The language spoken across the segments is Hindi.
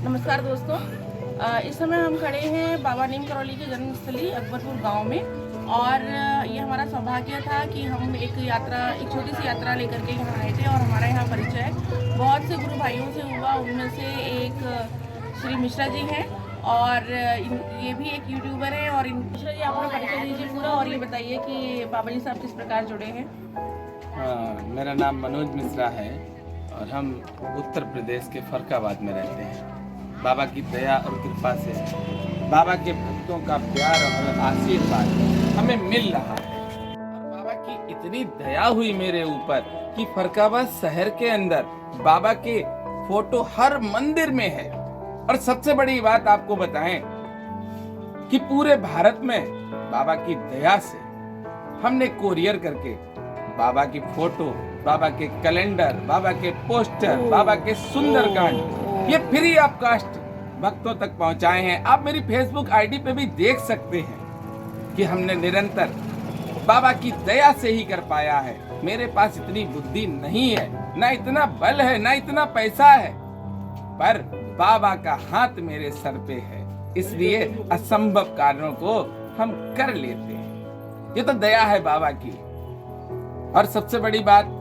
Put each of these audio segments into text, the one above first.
नमस्कार दोस्तों, इस समय हम खड़े हैं बाबा नीम करौली की जन्मस्थली अकबरपुर गांव में। और ये हमारा सौभाग्य था कि हम एक छोटी सी यात्रा लेकर के यहाँ आए थे और हमारा यहाँ परिचय बहुत से गुरु भाइयों से हुआ। उनमें से एक श्री मिश्रा जी हैं और ये भी एक यूट्यूबर है। और मिश्रा जी, आप अपना परिचय दीजिए पूरा और ये बताइए कि बाबा जी साहब किस प्रकार जुड़े हैं। मेरा नाम मनोज मिश्रा है और हम उत्तर प्रदेश के फरकाबाद में रहते हैं। बाबा की दया और कृपा से बाबा के भक्तों का प्यार और आशीर्वाद हमें मिल रहा है। और बाबा की इतनी दया हुई मेरे ऊपर कि फरकाबाद शहर के अंदर बाबा के फोटो हर मंदिर में है। और सबसे बड़ी बात आपको बताएं कि पूरे भारत में बाबा की दया से हमने कोरियर करके बाबा की फोटो, बाबा के कैलेंडर, बाबा के पोस्टर, बाबा के सुंदरकांड ये फ्री ऑफ कास्ट भक्तों तक पहुंचाए हैं। आप मेरी फेसबुक आईडी पे भी देख सकते हैं कि हमने निरंतर बाबा की दया से ही कर पाया है। मेरे पास इतनी बुद्धि नहीं है, ना इतना बल है, ना इतना पैसा है, पर बाबा का हाथ मेरे सर पे है, इसलिए असंभव कार्यों को हम कर लेते हैं। ये तो दया है बाबा की। और सबसे बड़ी बात,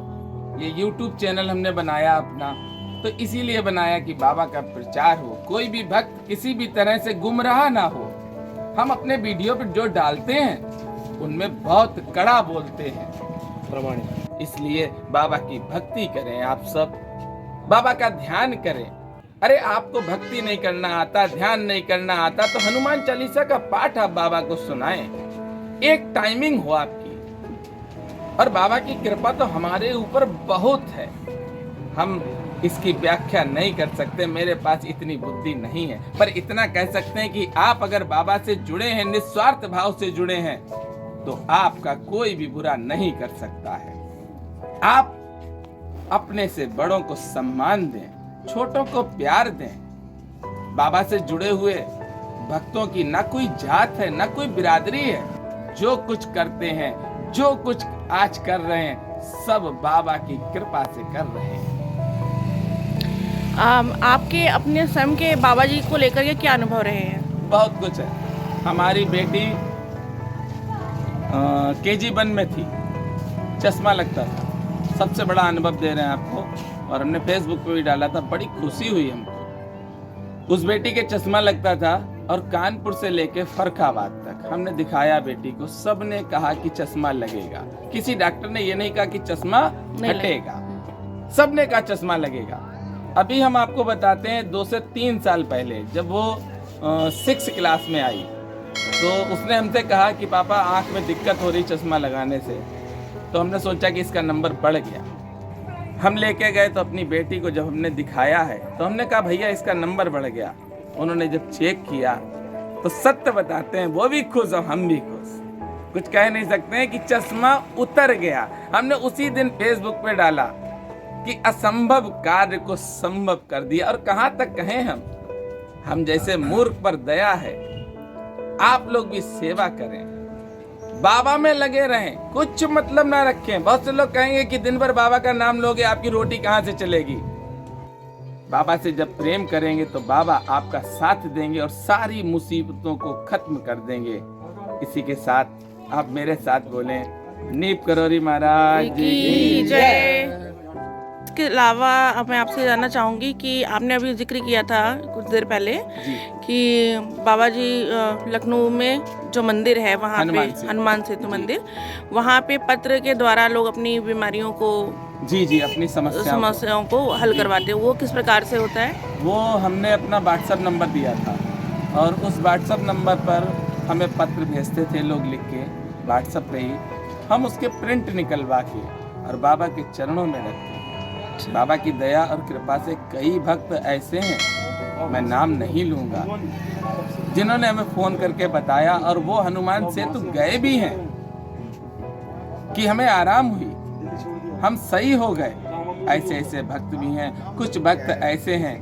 ये YouTube चैनल हमने बनाया अपना तो इसीलिए बनाया कि बाबा का प्रचार हो, कोई भी भक्त किसी भी तरह से गुमराह ना हो। हम अपने वीडियो पर जो डालते हैं उनमें बहुत कड़ा बोलते हैं, प्रमाणित। इसलिए बाबा की भक्ति करें, आप सब बाबा का ध्यान करें। अरे आपको भक्ति नहीं करना आता, ध्यान नहीं करना आता तो हनुमान चालीसा का पाठ आप बाबा को सुनाएं। एक टाइमिंग हो आपकी। और बाबा की कृपा तो हमारे ऊपर बहुत है, हम इसकी व्याख्या नहीं कर सकते, मेरे पास इतनी बुद्धि नहीं है। पर इतना कह सकते हैं कि आप अगर बाबा से जुड़े हैं, निस्वार्थ भाव से जुड़े हैं, तो आपका कोई भी बुरा नहीं कर सकता है। आप अपने से बड़ों को सम्मान दें, छोटों को प्यार दें। बाबा से जुड़े हुए भक्तों की ना कोई जात है, ना कोई बिरादरी है। जो कुछ करते हैं, जो कुछ आज कर रहे हैं, सब बाबा की कृपा से कर रहे हैं। आपके अपने स्वयं के बाबा जी को लेकर के क्या अनुभव रहे हैं? बहुत कुछ है। हमारी बेटी KG1 में थी, चश्मा लगता था। सबसे बड़ा अनुभव दे रहे हैं आपको, और हमने फेसबुक पे भी डाला था, बड़ी खुशी हुई हमको। उस बेटी के चश्मा लगता था और कानपुर से लेके फरखाबाद तक हमने दिखाया बेटी को। सबने कहा कि चश्मा लगेगा, किसी डॉक्टर ने ये नहीं कहा कि चश्मा हटेगा, सबने कहा चश्मा लगेगा। अभी हम आपको बताते हैं 2 से 3 साल पहले जब वो 6 क्लास में आई तो उसने हमसे कहा कि पापा आंख में दिक्कत हो रही चश्मा लगाने से। तो हमने सोचा कि इसका नंबर बढ़ गया। हम लेके गए तो अपनी बेटी को जब हमने दिखाया है तो हमने कहा भैया इसका नंबर बढ़ गया। उन्होंने जब चेक किया तो सत्य बताते हैं, वो भी खुश और हम भी खुश। कुछ कह नहीं सकते हैं कि चश्मा उतर गया। हमने उसी दिन फेसबुक पे डाला कि असंभव कार्य को संभव कर दिया। और कहां तक कहें, हम जैसे मूर्ख पर दया है। आप लोग भी सेवा करें, बाबा में लगे रहें, कुछ मतलब ना रखें। बहुत से लोग कहेंगे कि दिन भर बाबा का नाम लोगे, आपकी रोटी कहां से चलेगी। बाबा से जब प्रेम करेंगे तो बाबा आपका साथ देंगे और सारी मुसीबतों को खत्म कर देंगे। इसी के साथ आप मेरे साथ बोलें, नीम करौली महाराज की जय। इसके अलावा मैं आपसे जानना चाहूँगी कि आपने अभी जिक्र किया था कुछ देर पहले कि बाबा जी लखनऊ में जो मंदिर है वहाँ पे हनुमान सेतु मंदिर, वहाँ पे पत्र के द्वारा लोग अपनी बीमारियों को जी अपनी समस्याओं को हल करवाते हैं। वो किस प्रकार से होता है? वो हमने अपना व्हाट्सएप नंबर दिया था और उस व्हाट्सएप नंबर पर हमें पत्र भेजते थे लोग लिख के व्हाट्सएप पे ही। हम उसके प्रिंट निकलवा के और बाबा के चरणों में रखते। बाबा की दया और कृपा से कई भक्त ऐसे हैं, मैं नाम नहीं लूंगा, जिन्होंने हमें फोन करके बताया और वो हनुमान सेतु गए भी हैं कि हमें आराम हुई, हम सही हो गए। ऐसे ऐसे भक्त भी हैं। कुछ भक्त ऐसे हैं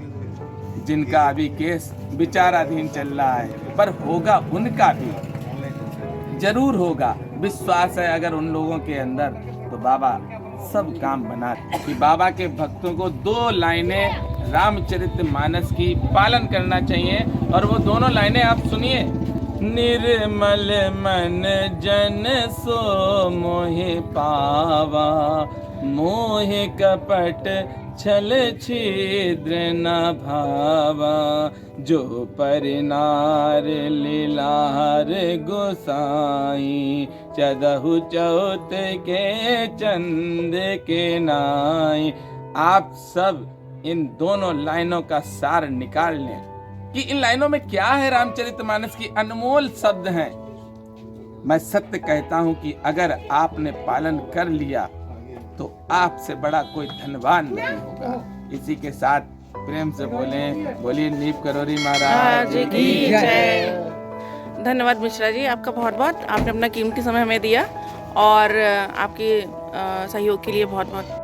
जिनका अभी केस विचाराधीन चल रहा है, पर होगा उनका भी, जरूर होगा। विश्वास है अगर उन लोगों के अंदर तो बाबा सब काम बना। कि बाबा के भक्तों को 2 लाइनें रामचरितमानस की पालन करना चाहिए। और वो दोनों लाइनें आप सुनिए। निर्मल मन जन सो मोहि पावा, मोहि कपट छल छिद्र न भावा, जो परिनार लीलार गोसाई, चदहु चौथ के चंद के नाई। आप सब इन दोनों लाइनों का सार निकाल लें कि इन लाइनों में क्या है। रामचरितमानस की अनमोल शब्द हैं। मैं सत्य कहता हूं कि अगर आपने पालन कर लिया तो आपसे बड़ा कोई धनवान नहीं होगा। इसी के साथ प्रेम से बोलिए नीप करोरी महाराज की जय। धन्यवाद मिश्रा जी, आपका बहुत बहुत। आपने अपना कीमती समय हमें दिया और आपके सहयोग के लिए बहुत बहुत